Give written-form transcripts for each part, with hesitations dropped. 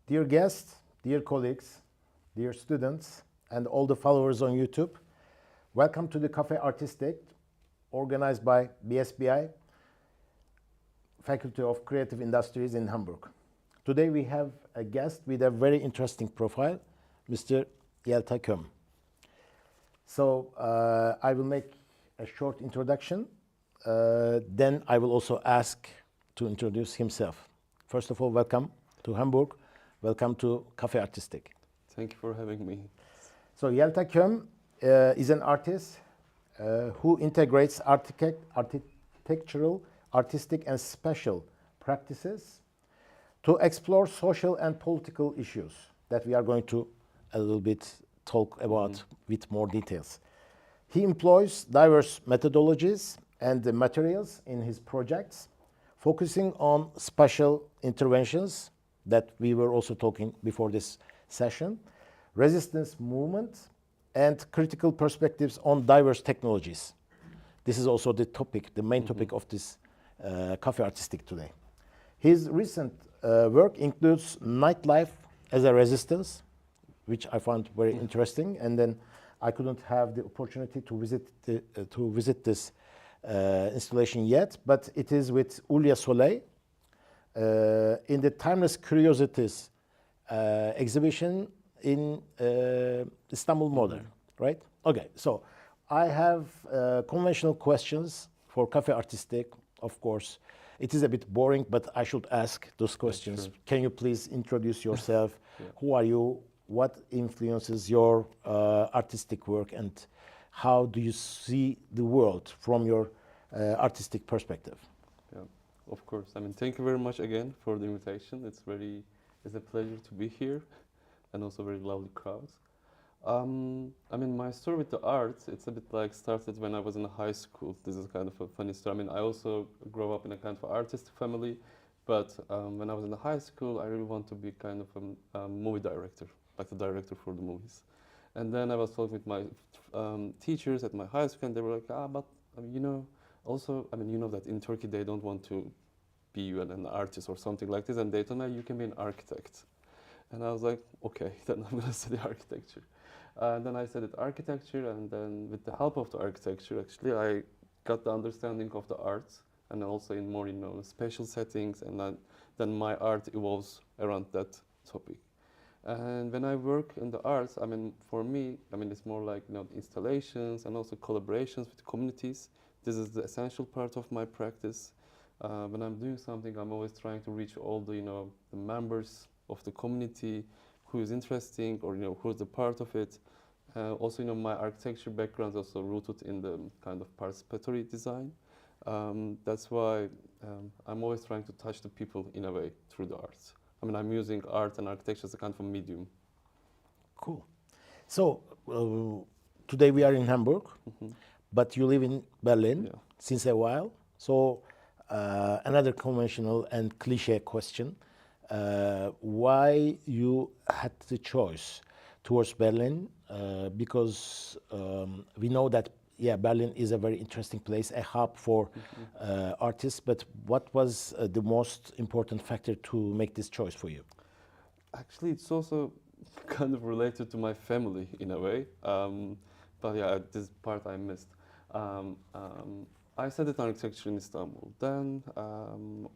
Dear guests, dear colleagues, dear students, and all the followers on YouTube, welcome to the Café Artistique, organized by BSBI, Faculty of Creative Industries in Hamburg. Today we have a guest with a very interesting profile, Mr. Yelta Köm. So I will make a short introduction, then I will also ask to introduce himself. First of all, welcome to Hamburg. Welcome to Café Artistique. Thank you for having me. So Yelta Köm is an artist who integrates architectural, artistic and special practices to explore social and political issues that we are going to a little bit talk about with more details. He employs diverse methodologies and materials in his projects, focusing on spatial interventions that we were also talking before this session, resistance movement, and critical perspectives on diverse technologies. This is also the topic, the main topic of this Café Artistique today. His recent work includes nightlife as a resistance, which I found very interesting, and then I couldn't have the opportunity to visit this installation yet, but it is with Ulya Soleil, in the Timeless Curiosities exhibition in Istanbul Modern, right? Okay, so I have conventional questions for Café Artistique, of course. It is a bit boring, but I should ask those questions. Sure. Can you please introduce yourself? Yeah. Who are you? What influences your artistic work, and how do you see the world from your artistic perspective? Yeah. Of course. I mean, thank you very much again for the invitation. It's a pleasure to be here, and also very lovely crowds. I mean, my story with the art, it's a bit like started when I was in high school. This is kind of a funny story. I mean, I also grew up in a kind of artistic family, but when I was in high school, I really want to be kind of a movie director, like the director for the movies. And then I was talking with my teachers at my high school, and they were like, but you know, also, I mean, you know that in Turkey they don't want to be an artist or something like this, and they told me you can be an architect. And I was like, okay, then I'm gonna study architecture. And then I studied architecture, and then with the help of the architecture, actually, I got the understanding of the arts, and also in more, spatial settings, and then my art evolves around that topic. And when I work in the arts, I mean, for me, I mean, it's more like, installations and also collaborations with communities. This is the essential part of my practice. When I'm doing something, I'm always trying to reach all the, the members of the community who is interesting, or, who is a part of it. Also, my architecture background is also rooted in the kind of participatory design. That's why I'm always trying to touch the people in a way through the arts. I mean, I'm using art and architecture as a kind of a medium. Cool. So today we are in Hamburg, but you live in Berlin since a while. So another conventional and cliche question, why you had the choice towards Berlin? Because we know that, Berlin is a very interesting place, a hub for artists, but what was the most important factor to make this choice for you? Actually, it's also kind of related to my family in a way, but yeah, this part I missed. I studied architecture in Istanbul. Then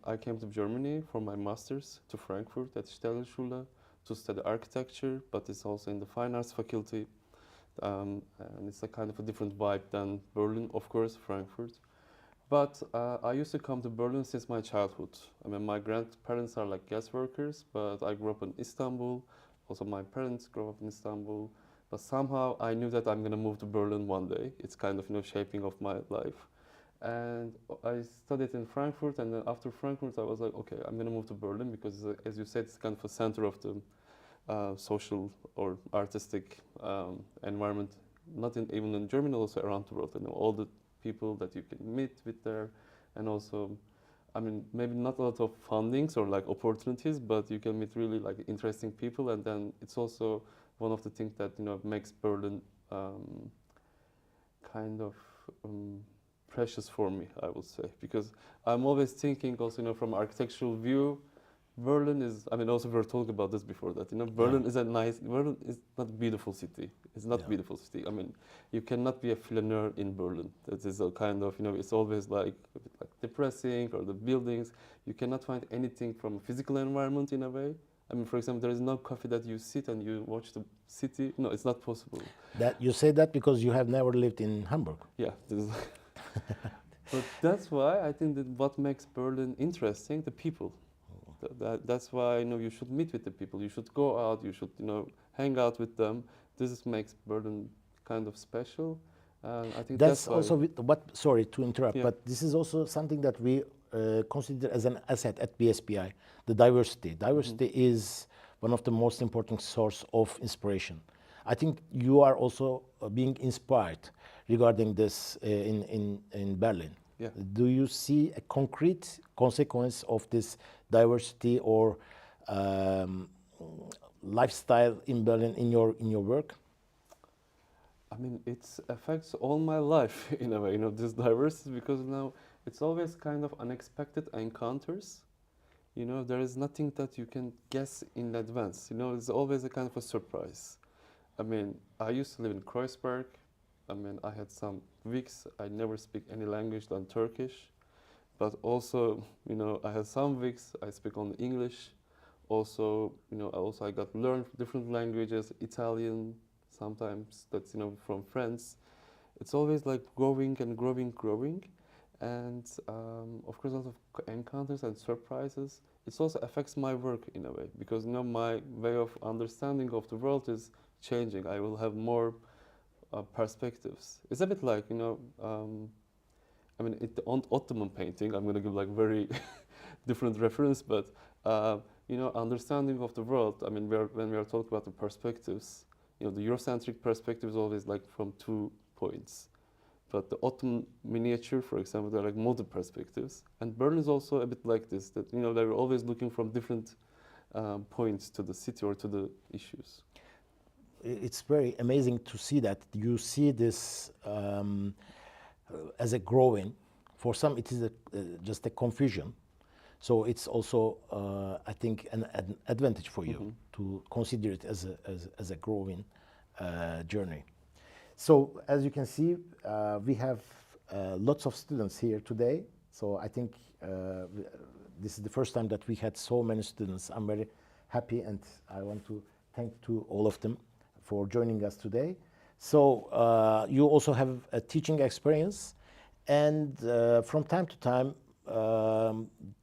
I came to Germany for my master's to Frankfurt at Stellenschule to study architecture, but it's also in the fine arts faculty. And it's a kind of a different vibe than Berlin, of course, Frankfurt. But I used to come to Berlin since my childhood. I mean, my grandparents are like guest workers, but I grew up in Istanbul. Also, my parents grew up in Istanbul. But somehow I knew that I'm gonna move to Berlin one day. It's kind of, shaping of my life. And I studied in Frankfurt, and then after Frankfurt, I was like, okay, I'm gonna move to Berlin because, as you said, it's kind of a center of the social or artistic environment, not even in Germany, also around the world. All the people that you can meet with there, and also, I mean, maybe not a lot of fundings or like opportunities, but you can meet really like interesting people, and then it's also one of the things that makes Berlin kind of precious for me, I would say, because I'm always thinking also from architectural view. Berlin is, I mean, also we were talking about this before that, Berlin is Berlin is not a beautiful city. It's not a beautiful city. I mean, you cannot be a flaneur in Berlin. That is a kind of, it's always like a bit like depressing, or the buildings. You cannot find anything from a physical environment in a way. I mean, for example, there is no coffee that you sit and you watch the city. No, it's not possible. That you say that because you have never lived in Hamburg. Yeah, this is but that's why I think that what makes Berlin interesting, the people. That's why you should meet with the people. You should go out. You should hang out with them. This makes Berlin kind of special. I think that's why. Also what. Sorry to interrupt, Yeah. but this is also something that we consider as an asset at BSPI. The diversity. Diversity is one of the most important source of inspiration. I think you are also being inspired regarding this in Berlin. Yeah. Do you see a concrete consequence of this diversity or lifestyle in Berlin in your work? I mean, it affects all my life in a way. This diversity, because now it's always kind of unexpected encounters. There is nothing that you can guess in advance. It's always a kind of a surprise. I mean, I used to live in Kreuzberg. I mean, I had some weeks I never speak any language than Turkish, but also, I had some weeks I speak only English. Also, I got learned different languages, Italian, sometimes that's from friends. It's always like growing and growing, and of course, a lot of encounters and surprises. It also affects my work in a way, because my way of understanding of the world is changing. I will have more perspectives. It's a bit like I mean, on Ottoman painting, I'm going to give like very different reference, but understanding of the world. I mean, when we are talking about the perspectives, the Eurocentric perspective is always like from 2 points. But the Ottoman miniature, for example, they're like modern perspectives. And Berlin is also a bit like this, that they're always looking from different points to the city or to the issues. It's very amazing to see that you see this as a growing. For some, it is just a confusion. So it's also, I think, an advantage for you to consider it as a growing journey. So as you can see, we have lots of students here today. So I think this is the first time that we had so many students. I'm very happy, and I want to thank to all of them for joining us today. So you also have a teaching experience, and from time to time,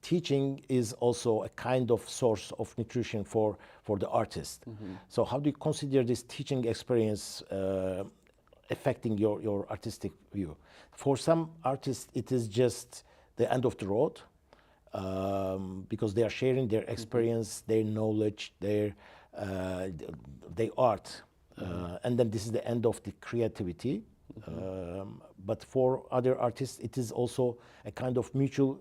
teaching is also a kind of source of nutrition for the artist. So how do you consider this teaching experience affecting your artistic view? For some artists, it is just the end of the road, because they are sharing their experience, their knowledge, their art, and then this is the end of the creativity. But for other artists, it is also a kind of mutual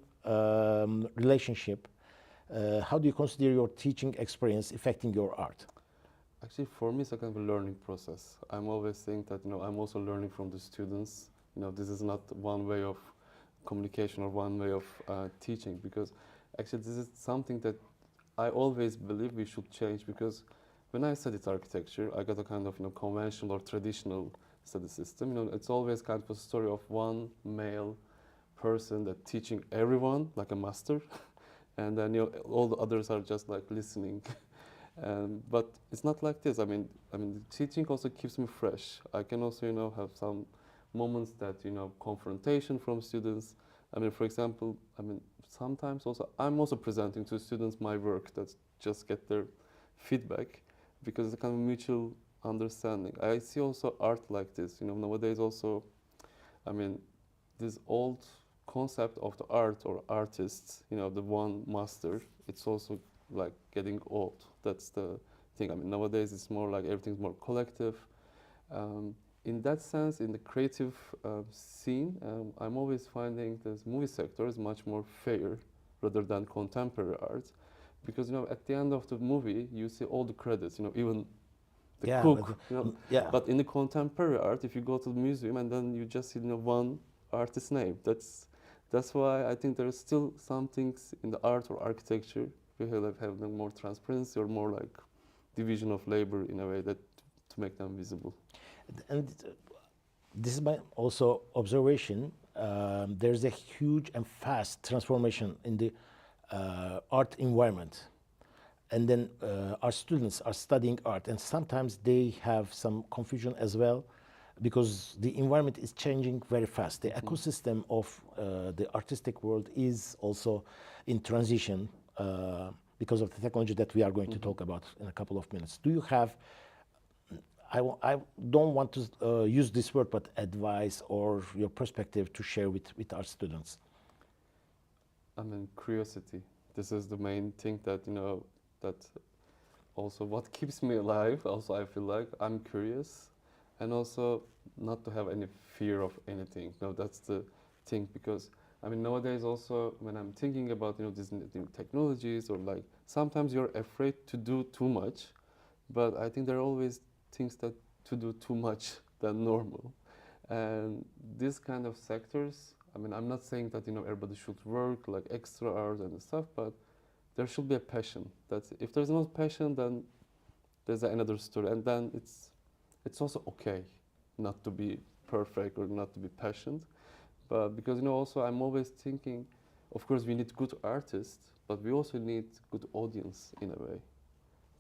relationship. How do you consider your teaching experience affecting your art? Actually, for me, it's a kind of a learning process. I'm always saying that I'm also learning from the students. This is not one way of communication or one way of teaching, because actually this is something that I always believe we should change, because when I studied architecture, I got a kind of conventional or traditional study system. It's always kind of a story of one male person that teaching everyone like a master, and then all the others are just like listening. But it's not like this. The teaching also keeps me fresh. I can also have some moments that confrontation from students. For example, sometimes also I'm also presenting to students my work that just get their feedback, because it's a kind of mutual understanding. I see also art like this. Nowadays also, this old concept of the art or artists, the one master, it's also like getting old. That's the thing. Nowadays it's more like everything's more collective. In that sense, in the creative scene, I'm always finding this movie sector is much more fair rather than contemporary art, because at the end of the movie you see all the credits, even the Yeah, cook. yeah. But in the contemporary art, if you go to the museum and then you just see one artist's name, that's why I think there are still some things in the art or architecture we have more transparency or more like division of labor in a way that to make them visible. And this is my also observation. There's a huge and fast transformation in the art environment. And then our students are studying art, and sometimes they have some confusion as well, because the environment is changing very fast. The ecosystem of the artistic world is also in transition because of the technology that we are going to talk about in a couple of minutes. Do you have, I don't want to use this word, but advice or your perspective to share with our students? Curiosity. This is the main thing that, that also what keeps me alive. Also, I feel like I'm curious, and also not to have any fear of anything. No, that's the thing, because nowadays also when I'm thinking about these new technologies, or like sometimes you're afraid to do too much, but I think there are always things that to do too much than normal, and these kind of sectors. I'm not saying that everybody should work like extra hours and stuff, but there should be a passion. That's if there's no passion, then there's another story, and then it's also okay not to be perfect or not to be passionate. But because also I'm always thinking, of course we need good artists, but we also need good audience in a way.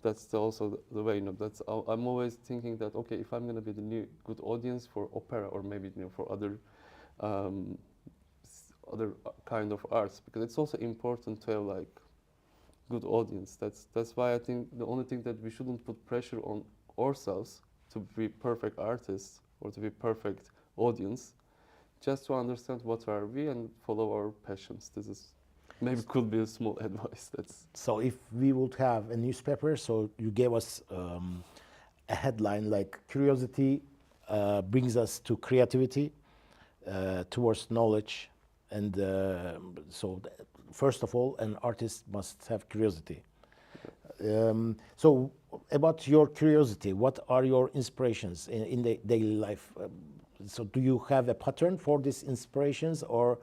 That's also the way. That's I'm always thinking that okay, if I'm gonna be the new good audience for opera, or maybe for other other kind of arts, because it's also important to have like good audience. That's why I think the only thing that we shouldn't put pressure on ourselves to be perfect artists or to be perfect audience, just to understand what are we and follow our passions. This is maybe could be a small advice. That's So if we would have a newspaper, so you gave us a headline like curiosity brings us to creativity, towards knowledge, and first of all, an artist must have curiosity. So about your curiosity, what are your inspirations in the daily life? So do you have a pattern for these inspirations, or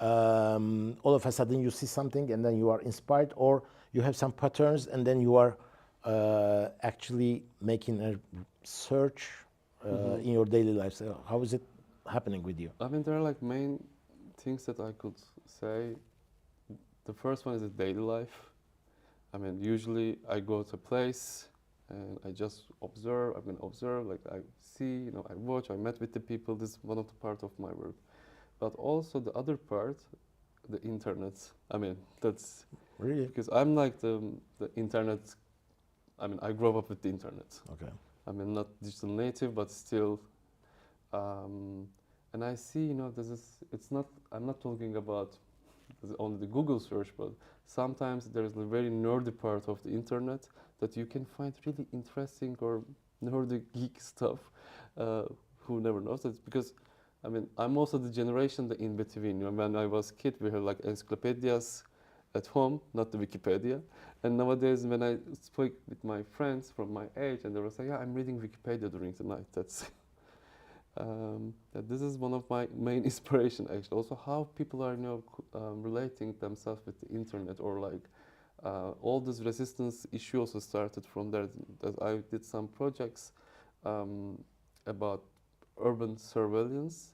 all of a sudden you see something and then you are inspired, or you have some patterns and then you are actually making a search in your daily life? So how is it happening with you? there are like main things that I could say. The first one is the daily life. Usually I go to a place and I just observe. Observe, like I see, I watch, I met with the people. This is one of the part of my work. But also the other part, the internet. That's Really? because I'm like the internet. I grew up with the internet. Okay. Not digital native, but still. And I see, this is. It's not. I'm not talking about only the Google search, but sometimes there's a very nerdy part of the internet that you can find really interesting or nerdy geek stuff. Who never knows that? Because I'm also the generation that in between. When I was a kid, we had like encyclopedias at home, not the Wikipedia. And nowadays, when I speak with my friends from my age, and they will say, "Yeah, I'm reading Wikipedia during the night." That's that this is one of my main inspiration, actually. Also, how people are relating themselves with the internet, or like all this resistance issue also started from there. That I did some projects about urban surveillance,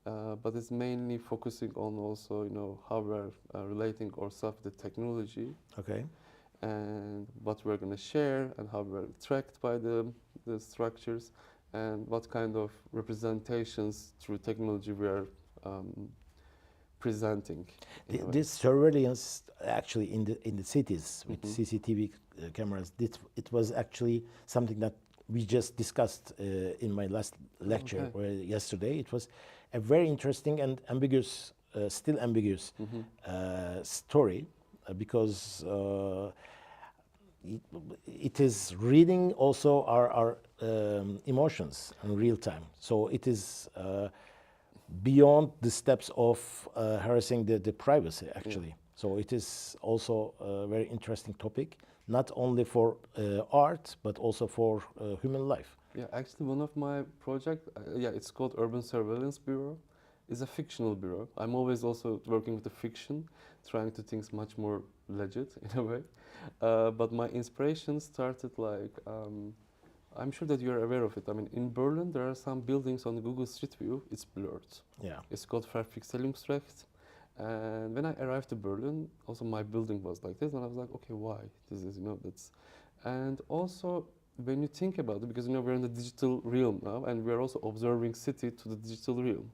but it's mainly focusing on also, how we're relating ourselves with the technology Okay. and what we're going to share and how we're tracked by the structures and what kind of representations through technology we are presenting. in a way. This surveillance actually in the cities with Mhm. CCTV cameras, it was actually something that we just discussed in my last lecture Okay. yesterday. It was a very interesting and ambiguous, still ambiguous Mhm. story because it, it is reading also our emotions in real time. So it is beyond the steps of harassing the privacy, actually. So it is also a very interesting topic, not only for art, but also for human life. Yeah, actually, one of my project, yeah, it's called Urban Surveillance Bureau. It's a fictional bureau. I'm always also working with the fiction, trying to think much more legit in a way. But my inspiration started like, I'm sure that you're aware of it. I mean, in Berlin, there are some buildings on Google Street View. It's blurred. Yeah. It's called Verpixelungsrecht. And when I arrived to Berlin, also my building was like this, and I was like, okay, why? This is, that's. And also, when you think about it, because we're in the digital realm now, and we're also observing city to the digital realm.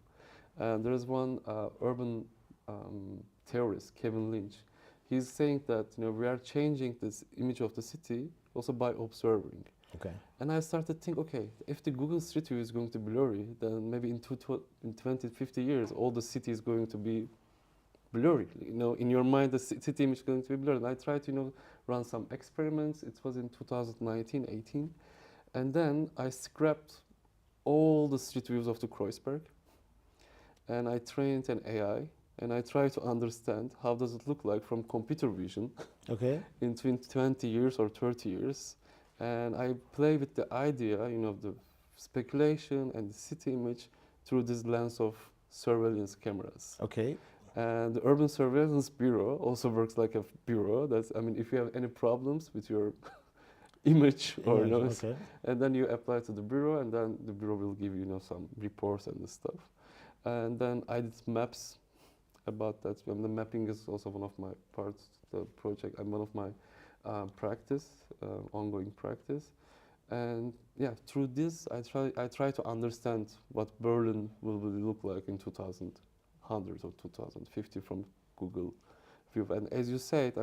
And there is one urban theorist, Kevin Lynch. He's saying that we are changing this image of the city also by observing. Okay. And I started to think, okay, if the Google Street View is going to be blurry, then maybe in 20, 50 years, all the city is going to be blurry. In your mind, the city image is going to be blurry. And I tried to, run some experiments. It was in 2019, 18. And then I scrapped all the street views of the Kreuzberg. And I trained an AI. And I tried to understand how does it look like from computer vision Okay. in 20 years or 30 years. And I play with the idea, the speculation and the city image through this lens of surveillance cameras. Okay. And the Urban Surveillance Bureau also works like a bureau. If you have any problems with your image or Okay. and then you apply to the bureau, and then the bureau will give you, some reports and stuff. And then I did maps about that. And the mapping is also one of my parts, the project, and one of my ongoing practice. And yeah, through this, I try to understand what Berlin will look like in 2100 or 2050 from Google view. And as you said,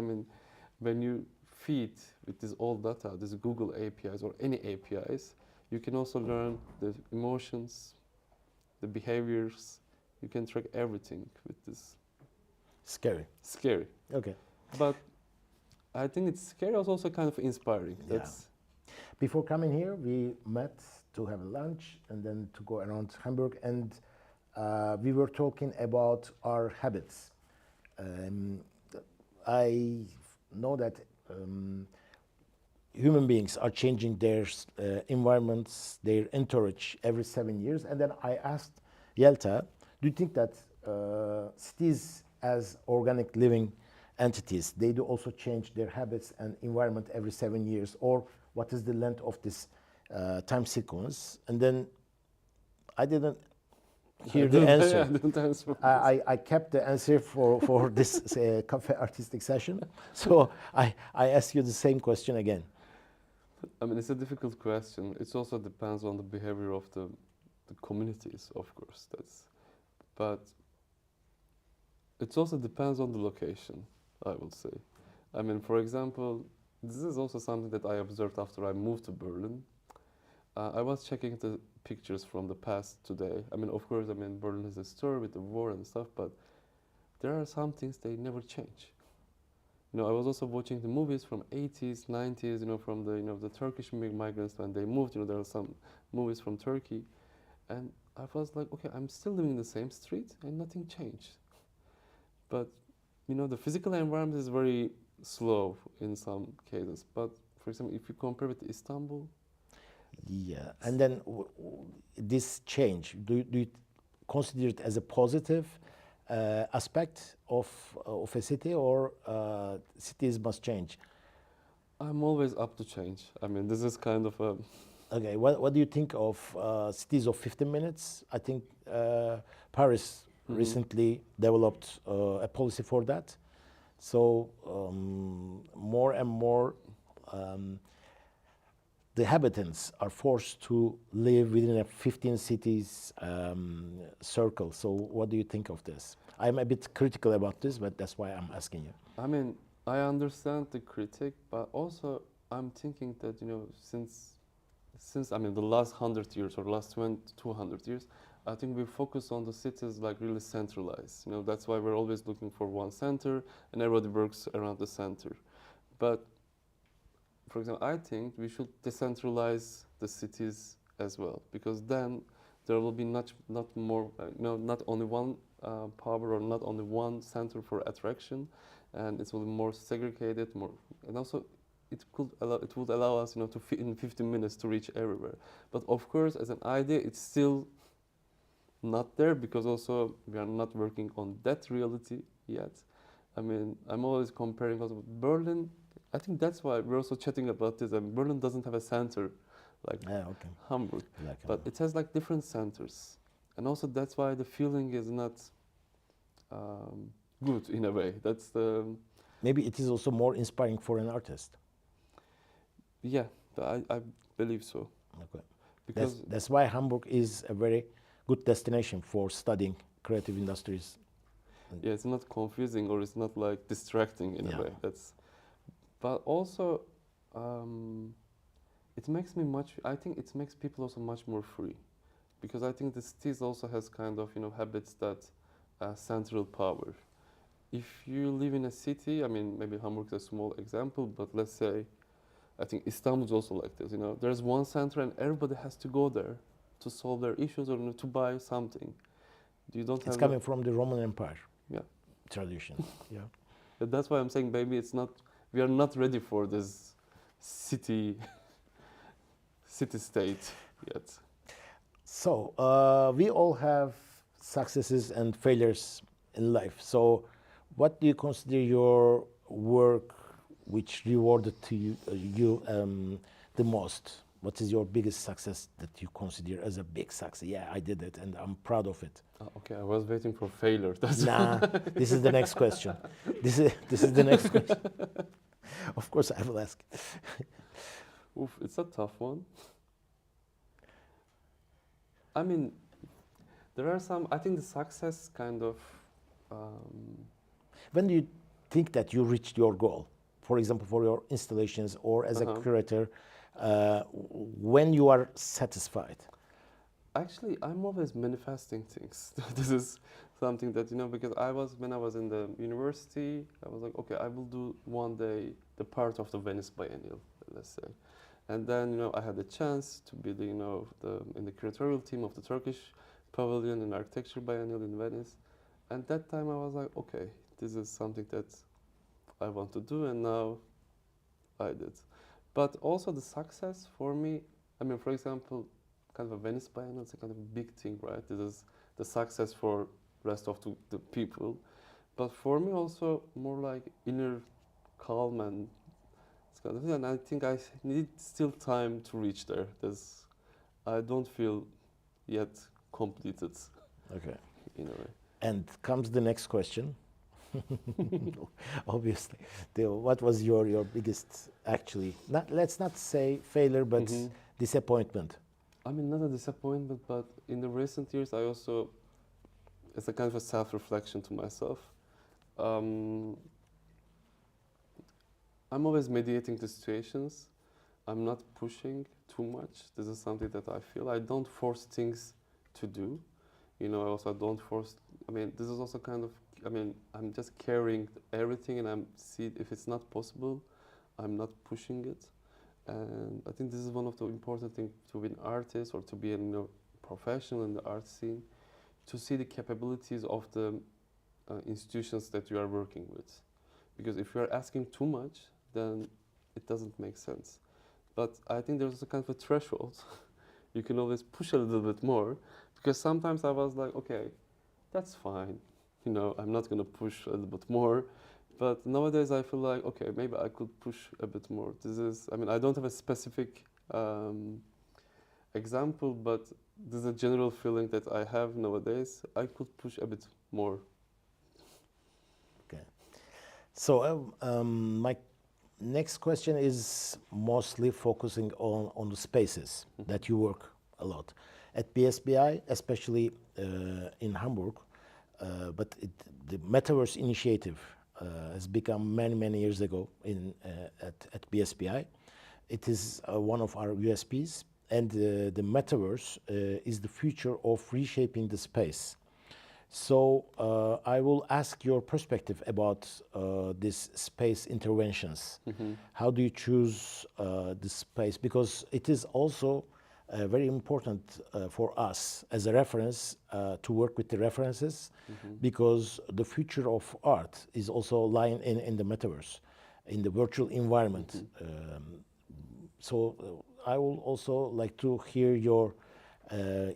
when you feed with this old data, this Google APIs or any APIs, you can also learn the emotions, the behaviors. You can track everything with this. Scary. Okay. But I think it's scary, also kind of inspiring. Yeah. Before coming here, we met to have lunch and then to go around Hamburg, and we were talking about our habits. I know that human beings are changing their environments, their entourage every 7 years, and then I asked Yelta, do you think that cities as organic living entities, they do also change their habits and environment every 7 years, or what is the length of this time sequence? And then I didn't hear the answer. I didn't answer. I kept the answer for this Café Artistique session. So I ask you the same question again. It's a difficult question. It also depends on the behavior of the communities, of course. But it also depends on the location, I would say. For example, this is also something that I observed after I moved to Berlin. I was checking the pictures from the past today. Of course, Berlin has a story with the war and stuff, but there are some things they never change. I was also watching the movies from 80s, 90s, from the Turkish migrants when they moved. There are some movies from Turkey, and I was like, okay, I'm still living in the same street and nothing changed. But the physical environment is very slow in some cases. But for example, if you compare with Istanbul, yeah, and then this change, do you consider it as a positive aspect of a city, or cities must change? I'm always up to change. This is kind of a Okay, what do you think of cities of 15 minutes? I think Paris recently developed a policy for that. So more and more the inhabitants are forced to live within a 15 cities circle. So what do you think of this? I'm a bit critical about this, but that's why I'm asking you. I mean, I understand the critic, but also I'm thinking that, you know, since I mean the last 100 years or last 200 years, I think we focus on the cities like really centralized. You know, that's why we're always looking for one center and everybody works around the center. But for example, I think we should decentralize the cities as well, because then there will be not more, not only one power or not only one center for attraction, and it will be more segregated, more, and also it would allow us, you know, to in 15 minutes to reach everywhere. But of course, as an idea, it's still not there because also we are not working on that reality yet. I mean, I'm always comparing also with Berlin. I think that's why we're also chatting about this. I mean, Berlin doesn't have a center like Okay. Hamburg, Like, but it has like different centers, and also that's why the feeling is not good in a way. That's the maybe it is also more inspiring for an artist. yeah, I believe so Okay. because That's why Hamburg is a very good destination for studying creative industries. yeah, it's not confusing or it's not like distracting in Yeah. a way. That's but also it makes me much. I think it makes people also much more free, because I think the cities also has kind of, you know, habits that central power. If you live in a city, I mean, maybe Hamburg is a small example, but let's say, I think Istanbul is also like this. You know, there's one center and everybody has to go there to solve their issues or, you know, to buy something. You don't It's have coming from the Roman Empire yeah. tradition. Yeah. But that's why I'm saying maybe it's not. We are not ready for this city state yet. So we all have successes and failures in life. So what do you consider your work which rewarded to you the most? What is your biggest success that you consider as a big success? Yeah, I did it and I'm proud of it. Okay, I was waiting for failure. That's Nah, this is the next question. This is the next question. Of course, I will ask. Oof, it's a tough one. I mean, there are some. I think the success kind of. When do you think that you reached your goal? For example, for your installations or as a curator, when you are satisfied? Actually, I'm always manifesting things. This is something that, you know, because when I was in the university, I was like, okay, I will do one day the part of the Venice Biennial, let's say. And then, you know, I had the chance to be the, you know, in the curatorial team of the Turkish Pavilion and Architecture Biennial in Venice. And that time I was like, okay, this is something that I want to do, and now I did. But also the success for me, I mean, for example, kind of a Venice Biennial is a kind of a big thing, right? This is the success for rest of the people. But for me also more like inner calm and it's kind of thing. And I think I need still time to reach there. I don't feel yet completed Okay. in a way. And comes the next question. Obviously, what was your biggest actually? Let's not say failure, but disappointment. I mean, not a disappointment, but in the recent years, I also, it's a kind of a self-reflection to myself. I'm always mediating the situations. I'm not pushing too much. This is something that I feel. I don't force things to do. You know, I also don't force, I mean, this is also kind of, I mean, I'm just carrying everything and see if it's not possible, I'm not pushing it. And I think this is one of the important things to be an artist or to be a, you know, professional in the art scene, to see the capabilities of the institutions that you are working with. Because if you are asking too much, then it doesn't make sense. But I think there's a kind of a threshold. You can always push a little bit more, because sometimes I was like, okay, that's fine. You know, I'm not going to push a little bit more. But nowadays I feel like, okay, maybe I could push a bit more. I mean, I don't have a specific example, but this is a general feeling that I have nowadays. I could push a bit more. Okay. So my next question is mostly focusing on the spaces that you work a lot. At BSBI, especially in Hamburg, the Metaverse initiative has become many years ago at BSBI. It is one of our USPs, and the Metaverse is the future of reshaping the space. So I will ask your perspective about these space interventions. How do you choose the space? Because it is also very important for us as a reference to work with the references, because the future of art is also lying in the metaverse, in the virtual environment. So I will also like to hear your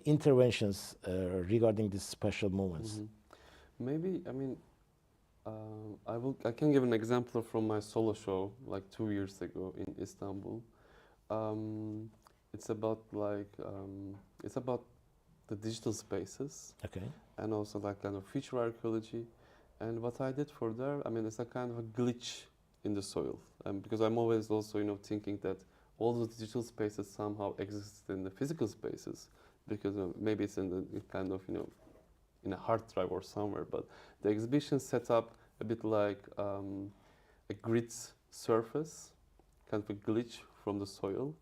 interventions regarding these special moments. Maybe, I mean, I can give an example from my solo show like 2 years ago in Istanbul. It's about it's about the digital spaces, Okay. and also like kind of future archaeology. And what I did for there, I mean, it's a kind of a glitch in the soil, because I'm always also thinking that all the digital spaces somehow exist in the physical spaces, because maybe it's in the kind of in a hard drive or somewhere. But the exhibition set up a bit like a grid surface, kind of a glitch from the soil,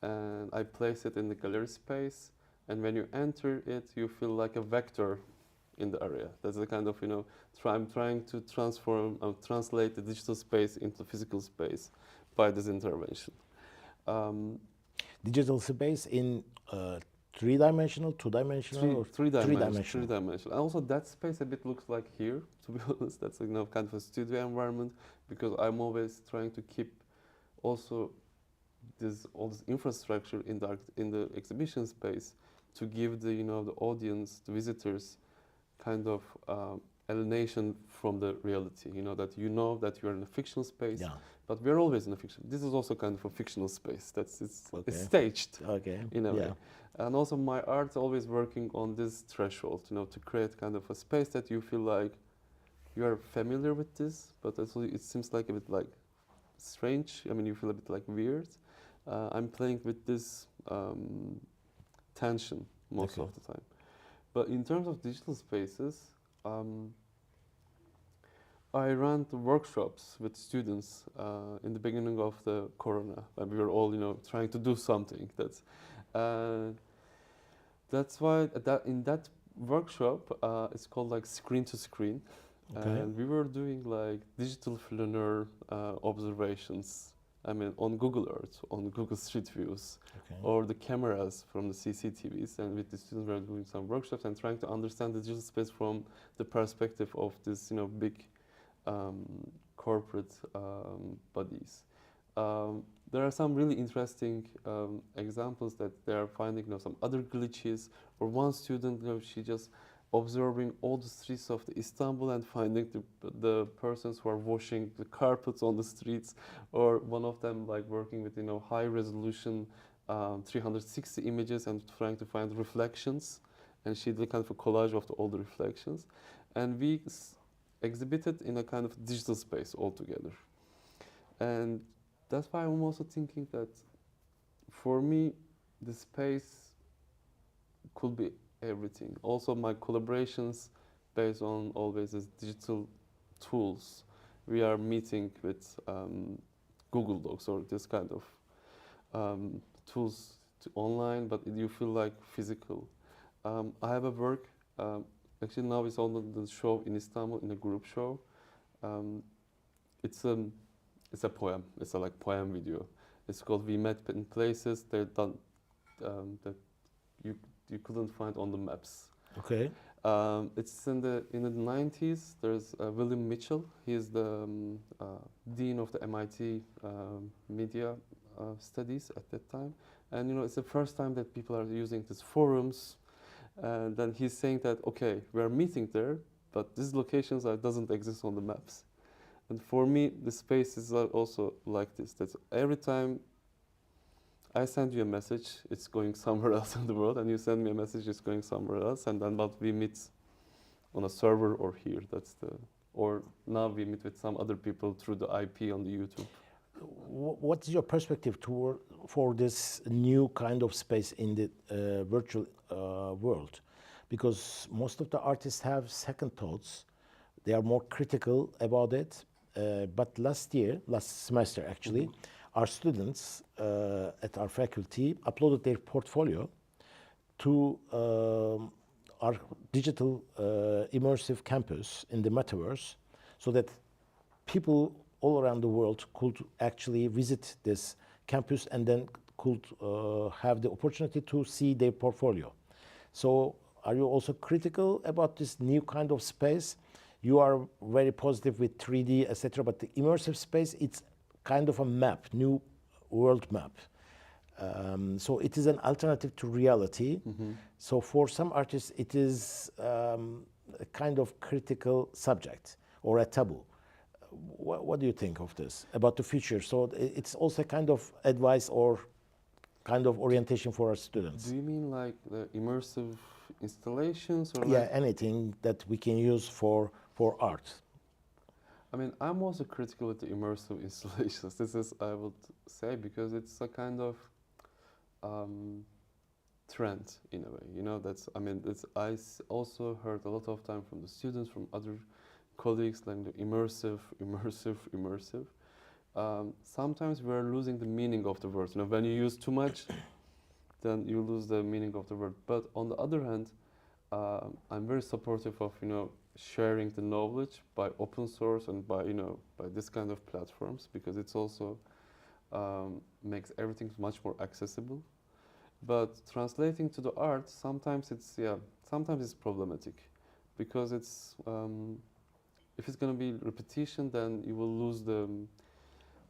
and I place it in the gallery space. And when you enter it, you feel like a vector in the area. That's the kind of I'm trying to translate the digital space into physical space by this intervention. Digital space in three-dimensional, two-dimensional, or Three-dimensional. three-dimensional. And also that space a bit looks like here, to be honest. That's kind of a studio environment, because I'm always trying to keep also all this infrastructure in the exhibition space to give the the audience, the visitors, kind of alienation from the reality. That that you're in a fictional space, Yeah. but we're always in a fiction. This is also kind of a fictional space. It's Okay. staged. Okay. In a Yeah. way. And also my art's always working on this threshold, to create kind of a space that you feel like you are familiar with this, but also it seems like a bit like strange. I mean, you feel a bit like weird. I'm playing with this tension most Okay. of the time. But in terms of digital spaces, I ran the workshops with students in the beginning of the corona, and we were all, trying to do something. That's why in that workshop, it's called like screen to screen, Okay. and we were doing like digital flaneur observations. I mean, on Google Earth, on Google Street Views, Okay. or the cameras from the CCTVs, and with the students we were doing some workshops and trying to understand the digital space from the perspective of this, big corporate bodies. There are some really interesting examples that they are finding, some other glitches. Or one student, she just observing all the streets of the Istanbul and finding the persons who are washing the carpets on the streets. Or one of them like working with high resolution 360 images and trying to find reflections. And she did kind of a collage of all the reflections. And we exhibited in a kind of digital space altogether. And that's why I'm also thinking that for me, the space could be everything. Also, my collaborations based on always as digital tools. We are meeting with Google Docs or this kind of tools online, but you feel like physical. I have a work, actually now it's on the show in Istanbul, in a group show. It's a poem. It's a like poem video. It's called "We Met in Places That that you couldn't find on the maps." Okay. It's in the 90s. There's William Mitchell. He's the dean of the MIT media studies at that time, and it's the first time that people are using these forums. And then he's saying that okay, we are meeting there, but these locations doesn't exist on the maps. And for me, the space is also like this. That's every time I send you a message, it's going somewhere else in the world, and you send me a message, it's going somewhere else, and then but we meet on a server or here. That's the or now we meet with some other people through the IP on the YouTube. What's your perspective for this new kind of space in the virtual world? Because most of the artists have second thoughts. They are more critical about it. But last semester actually, our students at our faculty uploaded their portfolio to our digital immersive campus in the metaverse, so that people all around the world could actually visit this campus and then could have the opportunity to see their portfolio. So are you also critical about this new kind of space? You are very positive with 3D, etc., but the immersive space, it's kind of a map, new world map. So it is an alternative to reality. So for some artists, it is a kind of critical subject or a taboo. What do you think of this, about the future? So it's also a kind of advice or kind of orientation for our students. Do you mean like the immersive installations or Yeah, like anything that we can use for art. I mean, I'm also critical with the immersive installations. This is, I would say, because it's a kind of trend in a way. You know, that's, I mean, that's, also heard a lot of time from the students, from other colleagues, like the immersive. Sometimes we're losing the meaning of the word. You know, when you use too much, then you lose the meaning of the word. But on the other hand, I'm very supportive of, you know, sharing the knowledge by open source and by, you know, by this kind of platforms, because it's also makes everything much more accessible. But translating to the art, sometimes it's problematic, because it's if it's going to be repetition, then you will lose the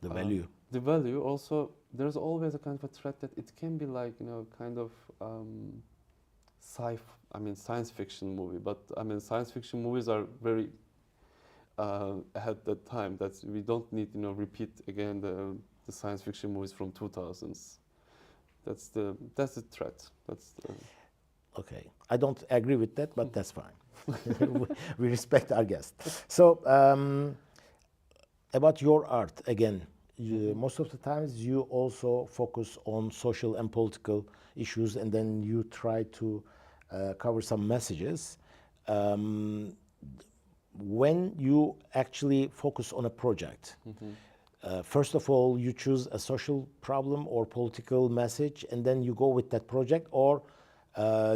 value. The value. Also, there's always a kind of a threat that it can be like, you know, kind of science fiction movie. But I mean, science fiction movies are very ahead that time. That's, we don't need, you know, repeat again the science fiction movies from 2000s. That's the threat. That's the Okay, I don't agree with that, but that's fine. We respect our guest. So about your art again, most of the times you also focus on social and political issues, and then you try to cover some messages. When you actually focus on a project, first of all, you choose a social problem or political message, and then you go with that project, or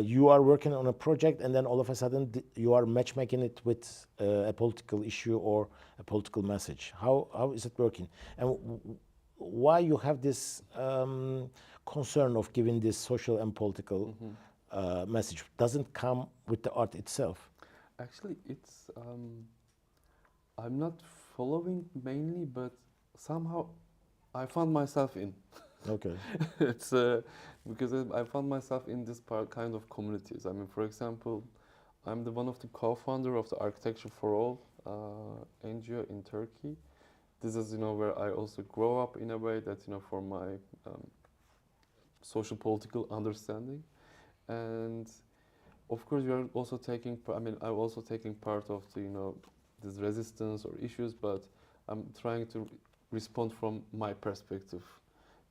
you are working on a project and then all of a sudden you are matchmaking it with a political issue or a political message. How is it working? And why you have this concern of giving this social and political message? Doesn't come with the art itself. actually it's I'm not following mainly, but somehow I found myself in. Okay. It's because I found myself in this kind of communities. I mean, for example, I'm the one of the co-founder of the Architecture for All NGO in Turkey. This is, you know, where I also grow up in a way that, you know, for my social political understanding. And of course, we are also taking. I mean, I'm also taking part of the, you know, this resistance or issues, but I'm trying to respond from my perspective,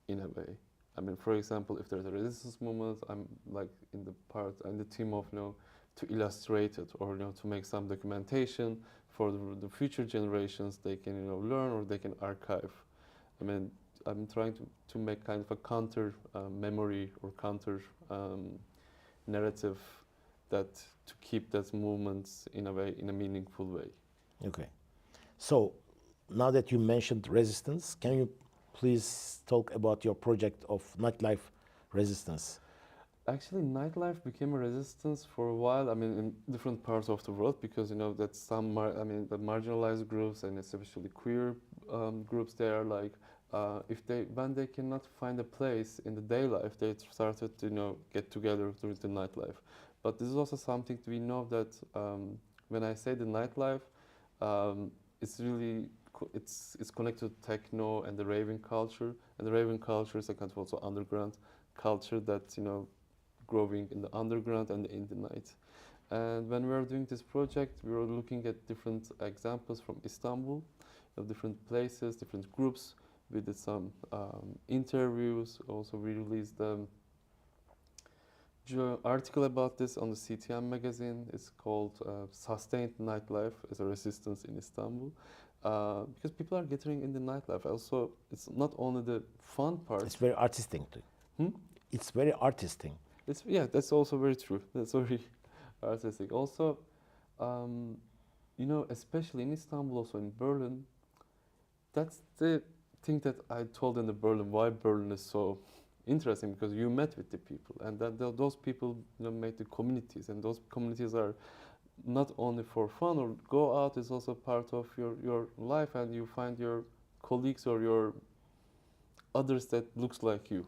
in a way. I mean, for example, if there's a resistance movement, I'm like in the team of, you know, to illustrate it, or, you know, to make some documentation for the future generations. They can, you know, learn, or they can archive. I mean, I'm trying to make kind of a counter memory or counter narrative, that to keep that movements in a way, in a meaningful way. Okay. So now that you mentioned resistance, can you please talk about your project of nightlife resistance? Actually, nightlife became a resistance for a while. I mean, in different parts of the world, because, you know, that some, the marginalized groups, and especially queer groups, they are like, when they cannot find a place in the day life, they started to, you know, get together during the nightlife. But this is also something we know that when I say the nightlife, it's really it's connected to techno and the raving culture, and the raving culture is a kind of also underground culture that's growing in the underground and in the night. And when we were doing this project, we were looking at different examples from Istanbul, of different places, different groups. We did some interviews. Also, we released article about this on the CTM magazine. It's called Sustained Nightlife as a Resistance in Istanbul. Because people are getting in the nightlife. Also, it's not only the fun part. It's very artistic too. It's very artistic. Yeah, that's also very true. That's very artistic. Also, especially in Istanbul, also in Berlin, that's the thing that I told in the Berlin, why Berlin is so interesting, because you met with the people, and those people made the communities, and those communities are not only for fun or go out, it's also part of your life, and you find your colleagues or your others that looks like you.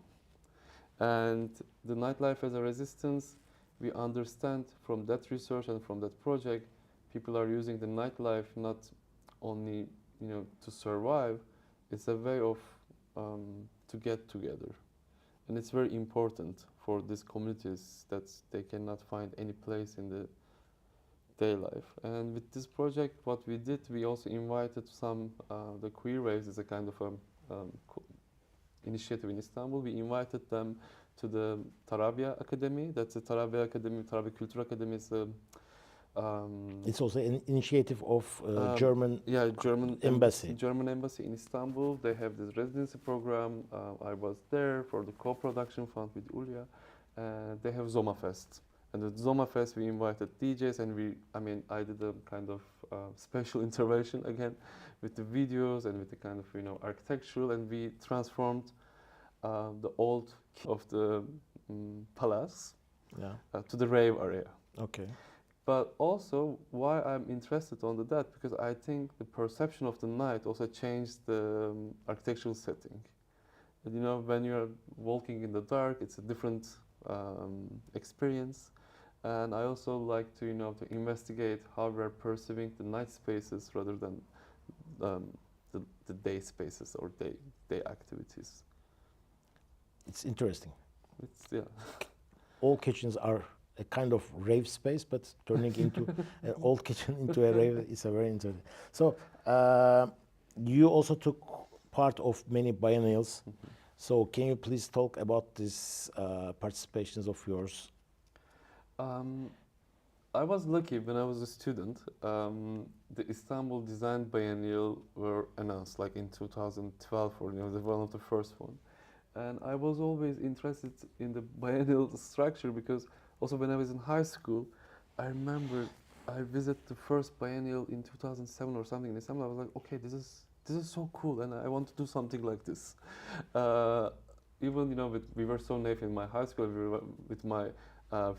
And the nightlife as a resistance, we understand from that research and from that project, people are using the nightlife not only to survive, it's a way of to get together. And it's very important for these communities that they cannot find any place in the day life. And with this project, what we did, we also invited some, the Queer Waves is a kind of initiative in Istanbul. We invited them to the Tarabya Academy. That's the Tarabya Academy, Tarabya Kültür Academy is it's also an initiative of German embassy. German embassy in Istanbul. They have this residency program. I was there for the co-production fund with Ulya. They have Zomafest. And at Zomafest we invited DJs, and I did a kind of special intervention again with the videos and with the kind of architectural, and we transformed the old of the palace to the rave area. Okay. But also, why I'm interested on that, because I think the perception of the night also changed the architectural setting. And, when you're walking in the dark, it's a different experience. And I also like to, to investigate how we're perceiving the night spaces rather than the day spaces or day activities. It's interesting. Yeah. All kitchens are a kind of rave space, but turning into an old kitchen into a rave is a very interesting. So you also took part of many biennials. So can you please talk about these participations of yours? I was lucky when I was a student. The Istanbul Design Biennial were announced like in 2012, or one of the first one. And I was always interested in the biennial structure, because also when I was in high school, I remember I visited the first biennial in 2007 or something in Istanbul. I was like, okay, this is so cool, and I want to do something like this. Even we were so naive in my high school. We were with my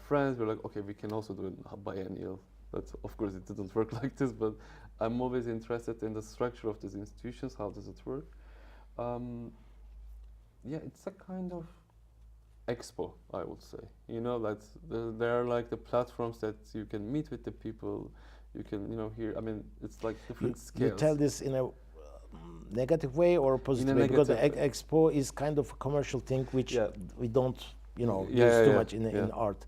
friends. We were like, okay, we can also do a biennial. But of course, it didn't work like this. But I'm always interested in the structure of these institutions. How does it work? Yeah, it's a kind of expo, I would say. There are like the platforms that you can meet with the people. You can, hear. It's like different scales. You tell this in a negative way or positive way? Because the expo is kind of a commercial thing, which we don't, use too much in art.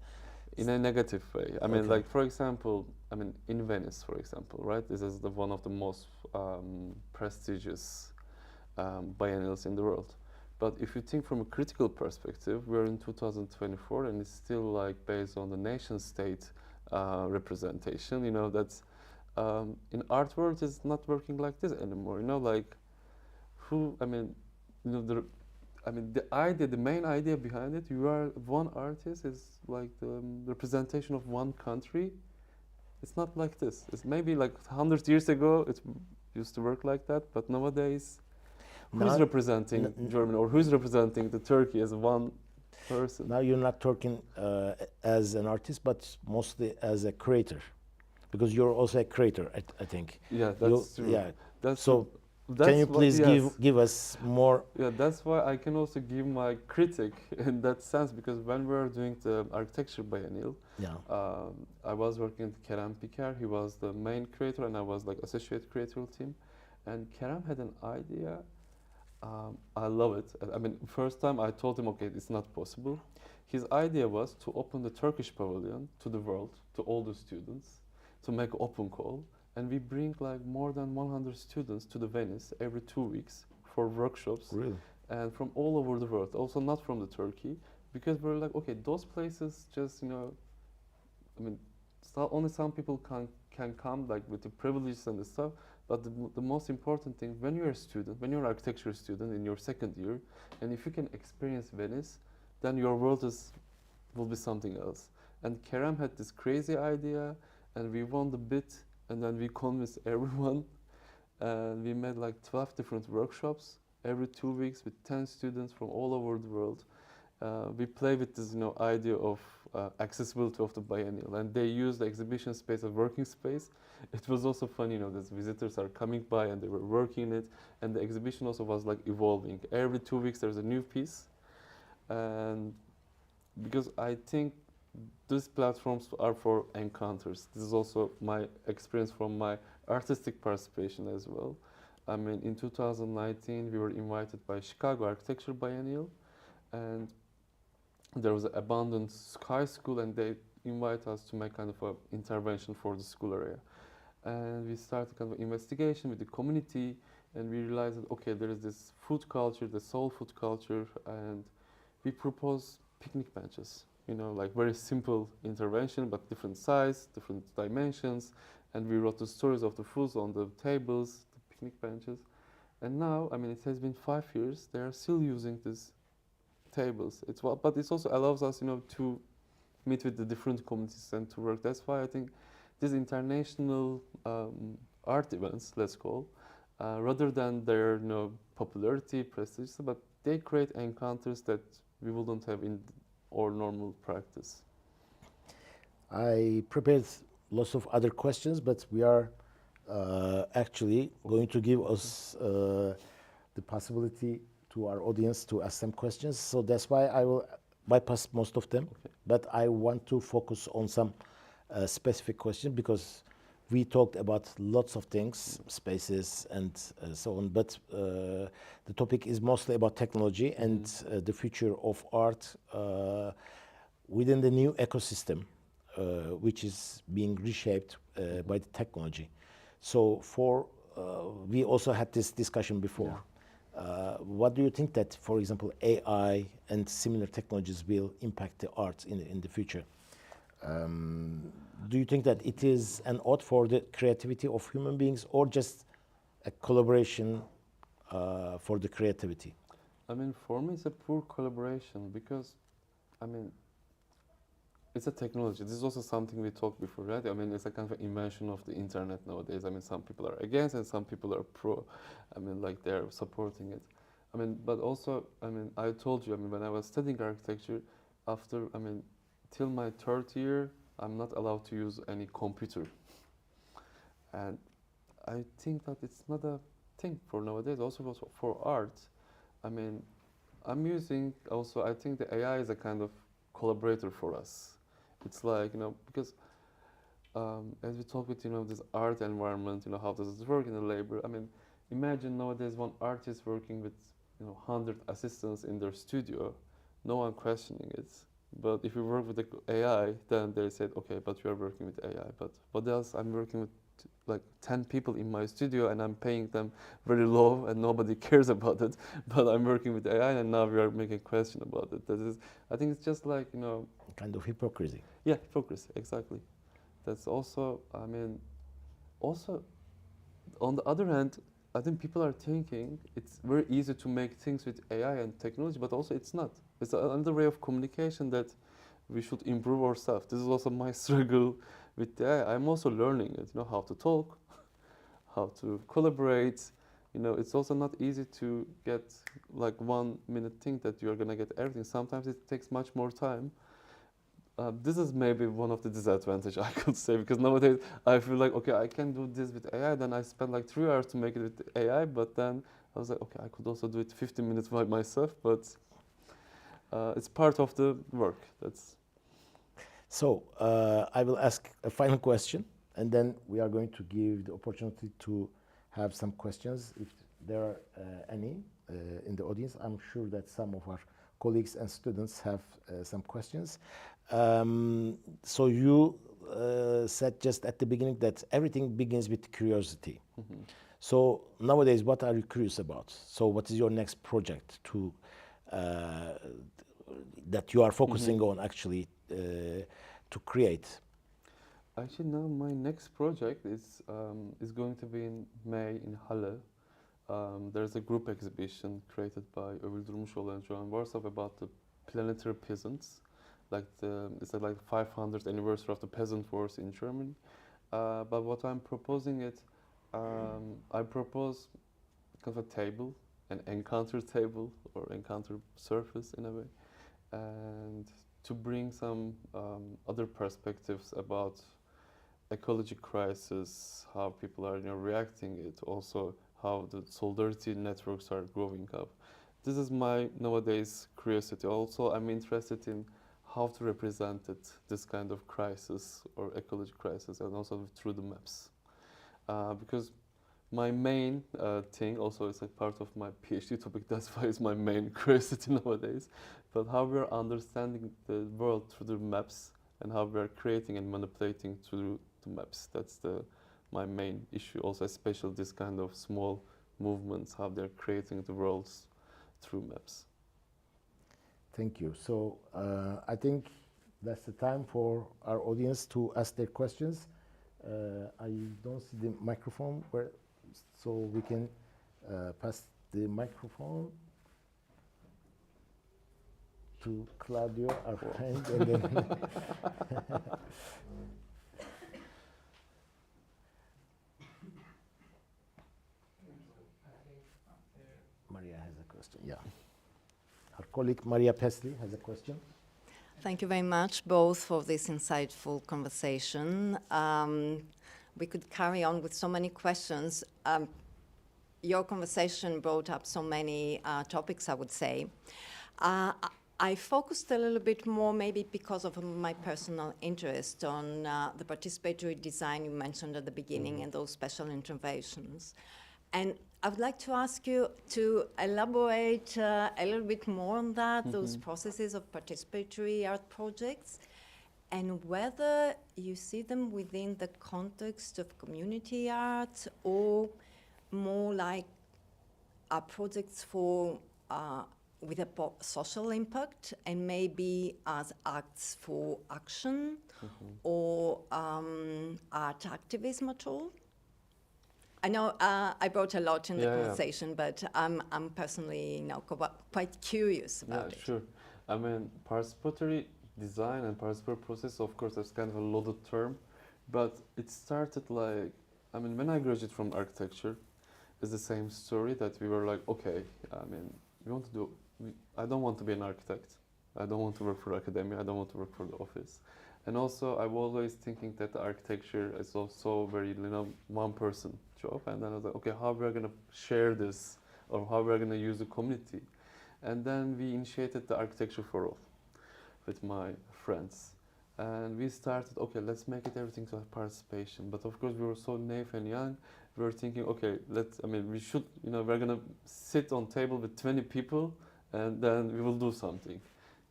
In a negative way. Like for example, in Venice, for example, right? This is one of the most prestigious biennials in the world. But if you think from a critical perspective, we're in 2024, and it's still like based on the nation-state representation. That's in art world is not working like this anymore. The main idea behind it, you are one artist, is like the representation of one country. It's not like this. It's maybe like 100 years ago it used to work like that, but nowadays, who's representing Germany, or who's representing the Turkey as one person? Now you're not talking as an artist, but mostly as a creator, because you're also a creator, I think. Yeah, that's true. Yeah, that's so. That's can you please give us more? Yeah, that's why I can also give my critic in that sense, because when we were doing the architecture biennial, I was working with Kerem Piker. He was the main creator, and I was like associate creatorial team. And Kerem had an idea. I love it. I mean, first time I told him, okay, it's not possible. His idea was to open the Turkish pavilion to the world, to all the students, to make open call. And we bring like more than 100 students to the Venice every 2 weeks for workshops, Really? and from all over the world, also not from the Turkey, because we're like, okay, those places just, I mean, only some people can come like with the privileges and the stuff. But the most important thing, when you're a student, when you're an architecture student in your second year, and if you can experience Venice, then your world will be something else. And Kerem had this crazy idea, and we won the bid, and then we convinced everyone, and we made like 12 different workshops every 2 weeks with 10 students from all over the world. We play with this, idea of accessibility of the biennial, and they use the exhibition space as working space. It was also fun, these visitors are coming by and they were working in it, and the exhibition also was like evolving. Every 2 weeks there's a new piece, and because I think these platforms are for encounters. This is also my experience from my artistic participation as well. I mean, in 2019 we were invited by Chicago Architecture Biennial, and there was an abandoned sky school, and they invite us to make kind of an intervention for the school area. And we started kind of investigation with the community, and we realized that, okay, there is this food culture, the soul food culture, and we propose picnic benches, like very simple intervention, but different size, different dimensions, and we wrote the stories of the foods on the tables, the picnic benches. And now, I mean, it has been 5 years, they are still using this tables. But it also allows us, to meet with the different communities and to work. That's why I think these international art events, let's call, rather than their popularity, prestige, but they create encounters that we wouldn't have in our normal practice. I prepared lots of other questions, but we are actually going to give us the possibility to our audience to ask them questions. So that's why I will bypass most of them. Okay. But I want to focus on some specific questions, because we talked about lots of things, spaces and so on. But the topic is mostly about technology and the future of art within the new ecosystem, which is being reshaped by the technology. So we also had this discussion before. Yeah. What do you think that, for example, AI and similar technologies will impact the art in the future? Do you think that it is an ode for the creativity of human beings, or just a collaboration for the creativity? I mean, for me, it's a poor collaboration because, I mean, it's a technology. This is also something we talked before, right? I mean, it's a kind of invention of the internet nowadays. I mean, some people are against and some people are pro. I mean, like they're supporting it. I mean, but also, I mean, I told you, I mean, when I was studying architecture, till my third year, I'm not allowed to use any computer. And I think that it's not a thing for nowadays. Also for art, I mean, I'm using also, I think the AI is a kind of collaborator for us. It's like, because as we talk with, this art environment, how does it work in the labor? I mean, imagine nowadays one artist working with, 100 assistants in their studio, no one questioning it. But if you work with the AI, then they said, okay, but you are working with AI. But what else? I'm working with like 10 people in my studio and I'm paying them very low and nobody cares about it. But I'm working with AI and now we are making a question about it. I think it's just like, Kind of hypocrisy. Yeah, hypocrisy, exactly. That's also, I mean, also on the other hand, I think people are thinking it's very easy to make things with AI and technology, but also it's not. It's another way of communication that we should improve ourselves. This is also my struggle with the AI. I'm also learning it, how to talk, how to collaborate. It's also not easy to get like 1 minute thing that you're gonna get everything. Sometimes it takes much more time. This is maybe one of the disadvantages I could say, because nowadays I feel like, okay, I can do this with AI, then I spend like 3 hours to make it with AI, but then I was like, okay, I could also do it 15 minutes by myself, but it's part of the work. So I will ask a final question, and then we are going to give the opportunity to have some questions, if there are any in the audience. I'm sure that some of our colleagues and students have some questions. So you said just at the beginning that everything begins with curiosity. Mhm. So nowadays, what are you curious about? So what is your next project to that you are focusing on actually to create? Actually, now my next project is going to be in May in Halle. There's a group exhibition created by Övül Durmuşoğlu and Joan Warsaw about the planetary peasants, it's like 500th anniversary of the peasant wars in Germany. But what I'm proposing I propose kind of a table, an encounter table or encounter surface in a way, and to bring some other perspectives about ecology crisis, how people are reacting it, also how the solidarity networks are growing up. This is my nowadays curiosity. Also, I'm interested in how to represent it, this kind of crisis or ecology crisis, and also through the maps. Because my main thing also is a part of my PhD topic, that's why it's my main curiosity nowadays, but how we're understanding the world through the maps and how we're creating and manipulating through the maps. That's my main issue, also especially this kind of small movements, how they're creating the worlds through maps. Thank you. So I think that's the time for our audience to ask their questions. I don't see the microphone, so we can pass the microphone to Claudio, our friend, and then Maria has a question. Yeah, our colleague Maria Pesley has a question. Thank you very much, both, for this insightful conversation. We could carry on with so many questions. Your conversation brought up so many topics, I would say. I focused a little bit more, maybe because of my personal interest, on the participatory design you mentioned at the beginning and those special interventions. And I would like to ask you to elaborate a little bit more on that, those processes of participatory art projects, and whether you see them within the context of community art or more like projects for with a social impact and maybe as acts for action or art activism at all. I know I brought a lot in the conversation, but I'm personally quite curious about it. Yeah, sure. I mean, participatory design and participatory process, of course, that's kind of a loaded term, but it started when I graduated from architecture, it's the same story that we were like, okay, I don't want to be an architect. I don't want to work for academia. I don't want to work for the office. And also, I was always thinking that the architecture is also very, one-person job. And then I was like, okay, how we're gonna share this, or how we're gonna use the community? And then we initiated the Architecture for All with my friends. And we started, okay, let's make it everything to have participation. But of course, we were so naive and young. We were thinking, okay, we should, we're gonna sit on table with 20 people, and then we will do something.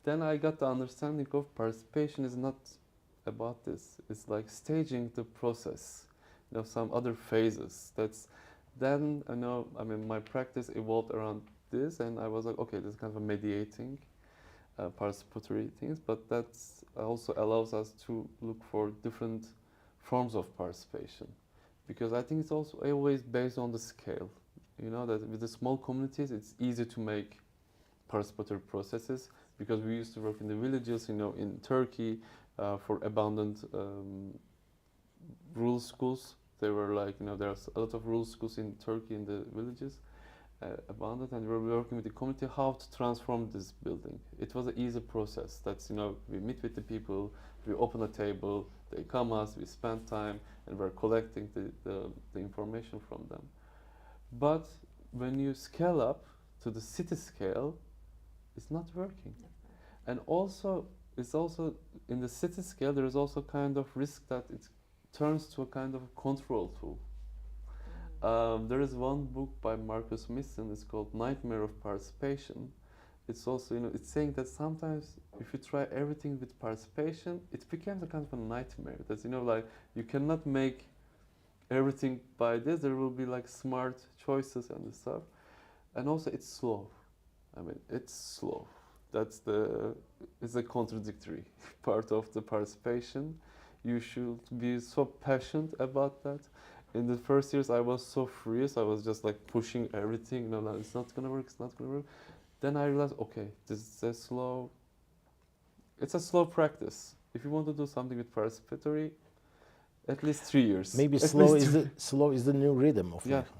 Then I got the understanding of participation is not about this. It's like staging the process, some other phases. My practice evolved around this, and I was like, okay, this is kind of a mediating participatory things, but that also allows us to look for different forms of participation. Because I think it's also always based on the scale. That with the small communities, it's easy to make participatory processes, because we used to work in the villages, in Turkey, for abandoned rural schools. They were there's a lot of rural schools in Turkey in the villages, abandoned, and we were working with the community how to transform this building. It was an easy process. That's, we meet with the people, we open a table, they come us, we spend time, and we're collecting the information from them. But when you scale up to the city scale, it's not working. And also, it's also in the city scale, there is also kind of risk that it turns to a kind of control tool. There is one book by Marcus Misson. It's called Nightmare of Participation. It's also, it's saying that sometimes if you try everything with participation, it becomes a kind of a nightmare. That's, like you cannot make everything by this. There will be like smart choices and stuff. And also it's slow. I mean, it's slow. It's a contradictory part of the participation. You should be so passionate about that. In the first years, I was so furious. I was just like pushing everything. No, it's not gonna work. It's not gonna work. Then I realized, okay, it's a slow practice. If you want to do something with participatory, at least 3 years. Maybe At slow least is the new rhythm of Yeah. life.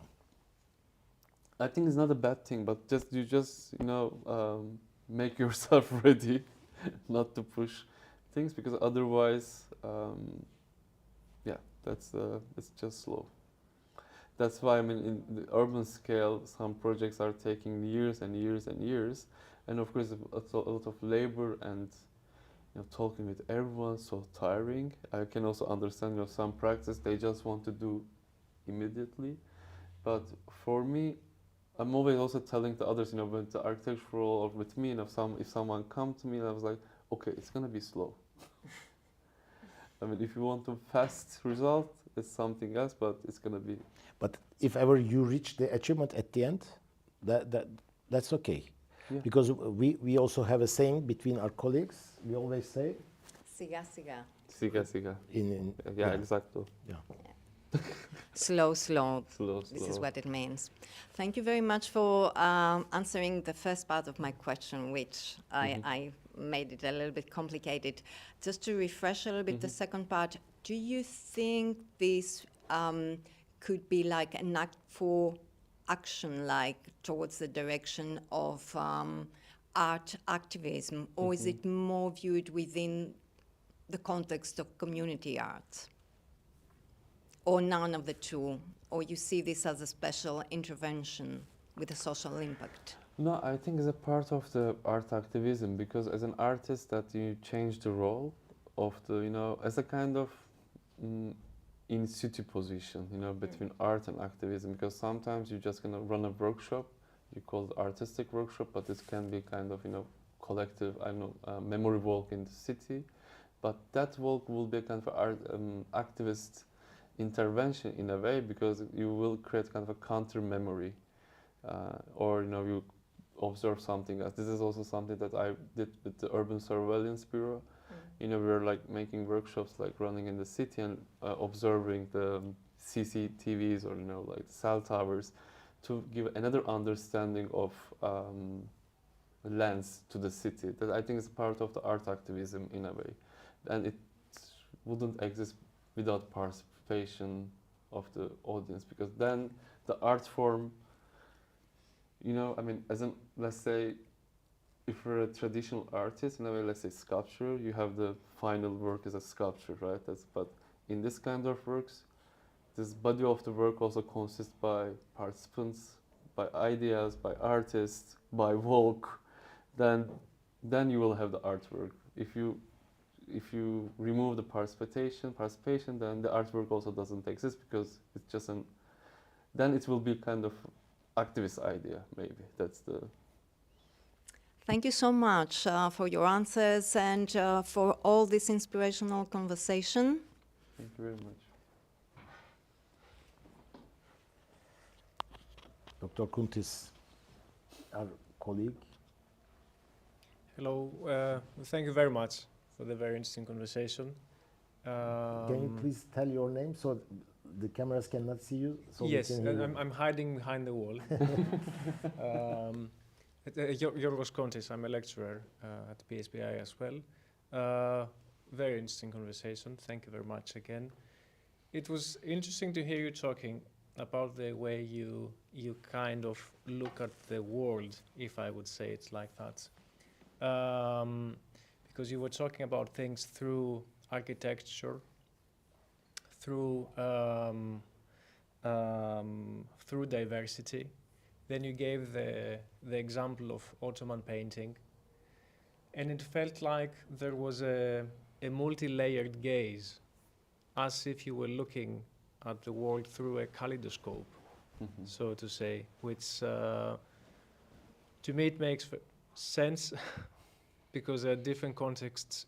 I think it's not a bad thing, but you just make yourself ready not to push things, because otherwise, it's just slow. That's why, I mean, in the urban scale, some projects are taking years and years and years, and of course, a lot of labor and talking with everyone, so tiring. I can also understand, some practice they just want to do immediately, but for me, I'm always also telling the others, with the architectural or with me, if someone come to me, and I was like, okay, it's gonna be slow. I mean, if you want a fast result, it's something else, but it's gonna be. But if ever you reach the achievement at the end, that's okay. Yeah. Because we also have a saying between our colleagues. We always say, Siga, siga. Siga. yeah. Exactly. Yeah. Slow. Slow. This is what it means. Thank you very much for answering the first part of my question, which I made it a little bit complicated. Just to refresh a little bit the second part, do you think this could be like an act for action, like towards the direction of art activism, or is it more viewed within the context of community art? Or none of the two? Or you see this as a special intervention with a social impact? No, I think it's a part of the art activism, because as an artist that you change the role of the, as a kind of in situ position, between art and activism, because sometimes you're just gonna run a workshop, you call it artistic workshop, but this can be kind of, collective, memory walk in the city, but that walk will be a kind of art, activist intervention in a way, because you will create kind of a counter memory, or you observe something else. This is also something that I did with the Urban Surveillance Bureau. We were like making workshops, like running in the city and observing the CCTVs or like cell towers, to give another understanding of lens to the city. That I think is part of the art activism in a way, and it wouldn't exist without participation of the audience, because then the art form, I mean, let's say, if you're a traditional artist, in a way, let's say sculpture, you have the final work as a sculpture, right? But in this kind of works, this body of the work also consists by participants, by ideas, by artists, by walk. Then you will have the artwork. If you remove the participation, then the artwork also doesn't exist, because it's just then it will be kind of activist idea, maybe. That's the. Thank you so much for your answers and for all this inspirational conversation. Thank you very much. Dr. Kuntis, our colleague. Hello, thank you very much for the very interesting conversation. Can you please tell your name so the cameras cannot see you? So yes, we can hear you. I'm hiding behind the wall. Yorgos Kontis, I'm a lecturer at PSBI as well. Very interesting conversation. Thank you very much again. It was interesting to hear you talking about the way you kind of look at the world, if I would say it like that. Because you were talking about things through architecture, through diversity. Then you gave the example of Ottoman painting, and it felt like there was a multi-layered gaze, as if you were looking at the world through a kaleidoscope. so to say, which to me it makes sense because there are different contexts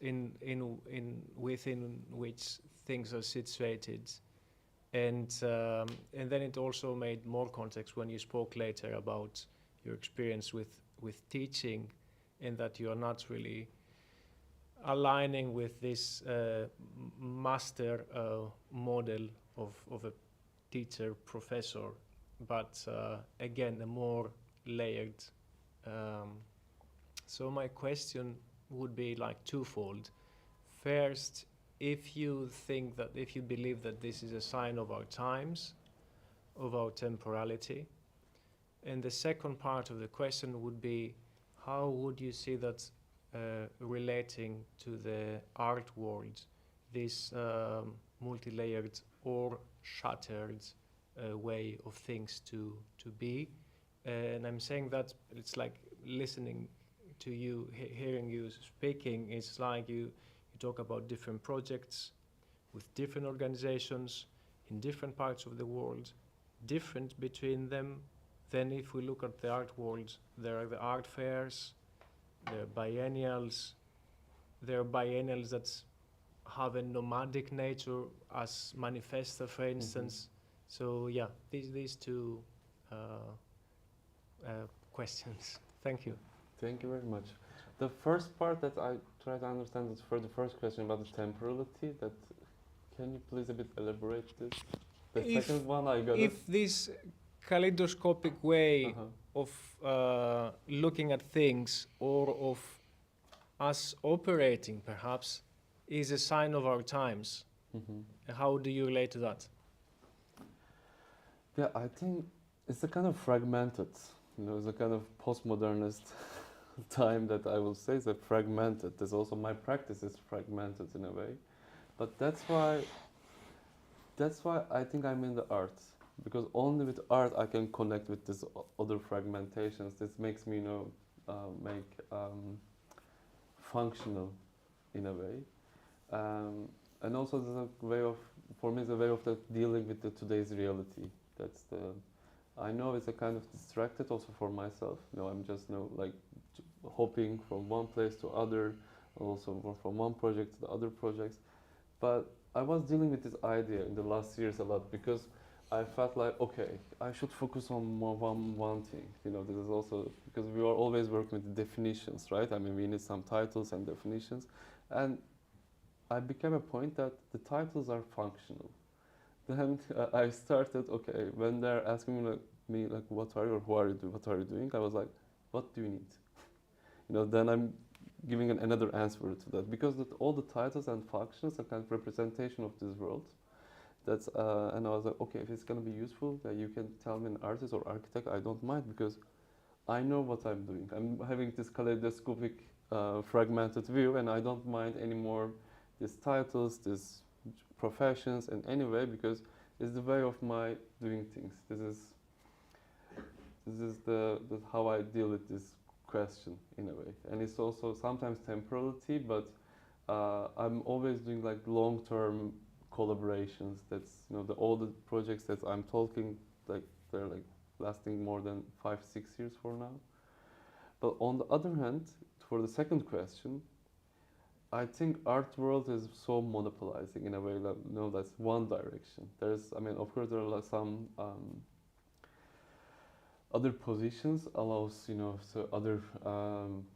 within which things are situated, and then it also made more context when you spoke later about your experience with teaching, and that you are not really aligning with this master model of a teacher professor, but again a more layered. So my question would be like twofold. First, if you believe that this is a sign of our times, of our temporality, and the second part of the question would be, how would you see that relating to the art world, this multi-layered or shattered way of things to be? And I'm saying that it's like listening to you, hearing you speaking, it's like you talk about different projects with different organizations in different parts of the world, different between them. Then if we look at the art world, there are the art fairs, there are biennials that have a nomadic nature as Manifesta, for instance. So yeah, these two questions. Thank you. Thank you very much. The first part that I try to understand is for the first question about the temporality. That can you please a bit elaborate this? The second one I got. If this kaleidoscopic way of looking at things, or of us operating perhaps, is a sign of our times, how do you relate to that? Yeah, I think it's a kind of fragmented, it's a kind of postmodernist time that I will say is a fragmented. There's also my practice is fragmented in a way, but that's why I think I'm in the arts, because only with art I can connect with this other fragmentations. This makes me functional in a way, and also there's a way of, for me, it's a way of dealing with today's reality. That's I know it's a kind of distracted also for myself. I'm just like hopping from one place to other, also from one project to the other projects. But I was dealing with this idea in the last years a lot, because I felt like, okay, I should focus on one thing. This is also because we are always working with definitions, right? I mean, we need some titles and definitions, and I became a point that the titles are functional. Then I started, okay, when they're asking me like, what are you doing? I was like, what do you need? Then I'm giving another answer to that, because all the titles and functions are kind of representation of this world. That's and I was like, okay, if it's gonna be useful, that you can tell me an artist or architect, I don't mind, because I know what I'm doing. I'm having this kaleidoscopic, fragmented view, and I don't mind anymore these titles, these professions in any way, because it's the way of my doing things. This is the how I deal with this question in a way, and it's also sometimes temporality, but I'm always doing like long-term collaborations. That's all the projects that I'm talking, like they're like lasting more than 5-6 years for now. But on the other hand, for the second question, I think art world is so monopolizing in a way that that's one direction. Of course there are like some other positions allows so other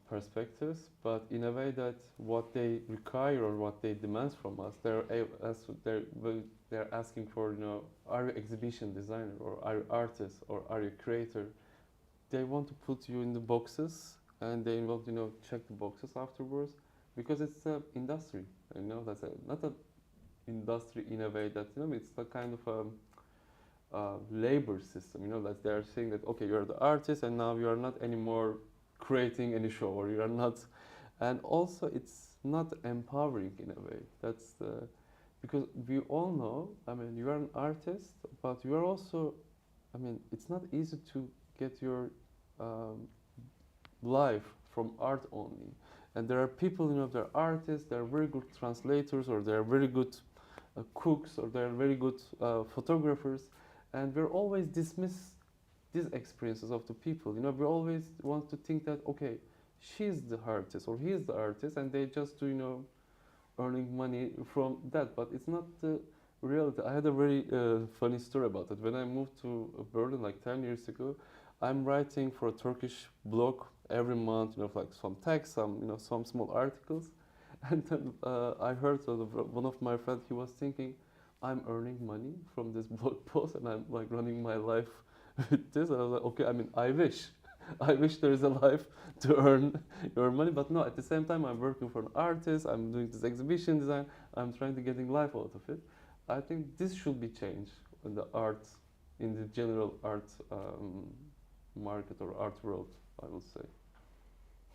perspectives, but in a way that what they require or what they demand from us, they're asking for are you exhibition designer, or are you artist, or are you creator? They want to put you in the boxes, and they want check the boxes afterwards, because it's an industry. That's not an industry in a way that it's a kind of labor system, that they're saying that, okay, you're the artist and now you are not anymore creating any show, or you are not, and also it's not empowering in a way. That's because we all know, you are an artist, but you are also, it's not easy to get your life from art only. And there are people, they're artists, they're very good translators, or they're very good cooks, or they're very good photographers. and we're always dismiss these experiences of the people. You know, we always want to think that, okay, she's the artist or he's the artist, and they just do, you know, earning money from that. But it's not the reality. I had a very funny story about it. When I moved to Berlin like 10 years ago, I'm writing for a Turkish blog every month, you know, like some text, some, you know, some small articles. And then I heard one of my friends, he was thinking, I'm earning money from this blog post and I'm like running my life with this. And I was like, okay, I mean, I wish. I wish there is a life to earn your money, but no, at the same time, I'm working for an artist, I'm doing this exhibition design, I'm trying to getting life out of it. I think this should be changed in the art, in the general art market or art world, I would say.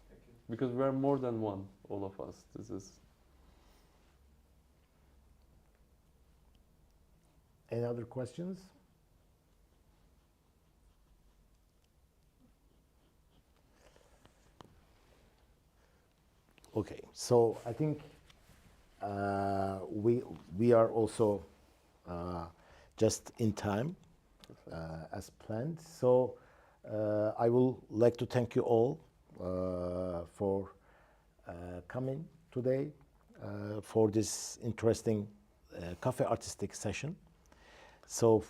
Thank you. Because we are more than one, all of us. This is. Any other questions? Okay, so I think we are also just in time as planned. So I will like to thank you all for coming today for this interesting Café Artistique session. So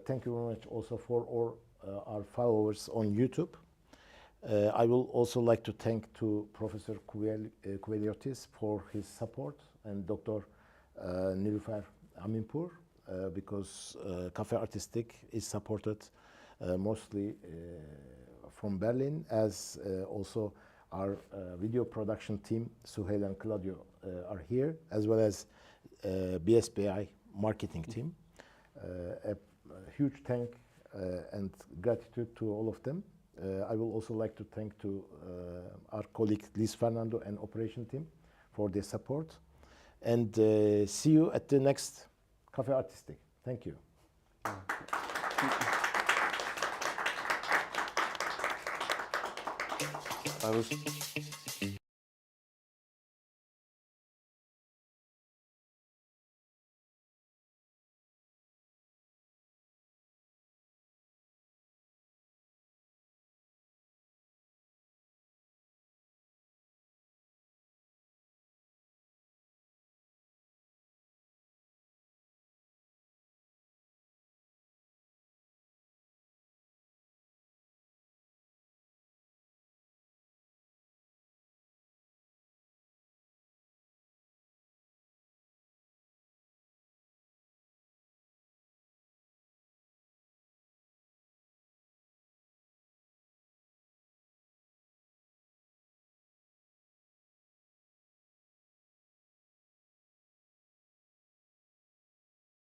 thank you very much also for all our followers on YouTube. I will also like to thank to Professor Kuveliotis for his support and Dr. Nilüfer Aminpur because Café Artistique is supported mostly from Berlin, as also our video production team, Suhail and Claudio, are here, as well as BSBI marketing team. A huge thank and gratitude to all of them. I will also like to thank to our colleague Luis Fernando and operation team for their support. And see you at the next Café Artistique. Thank you. I was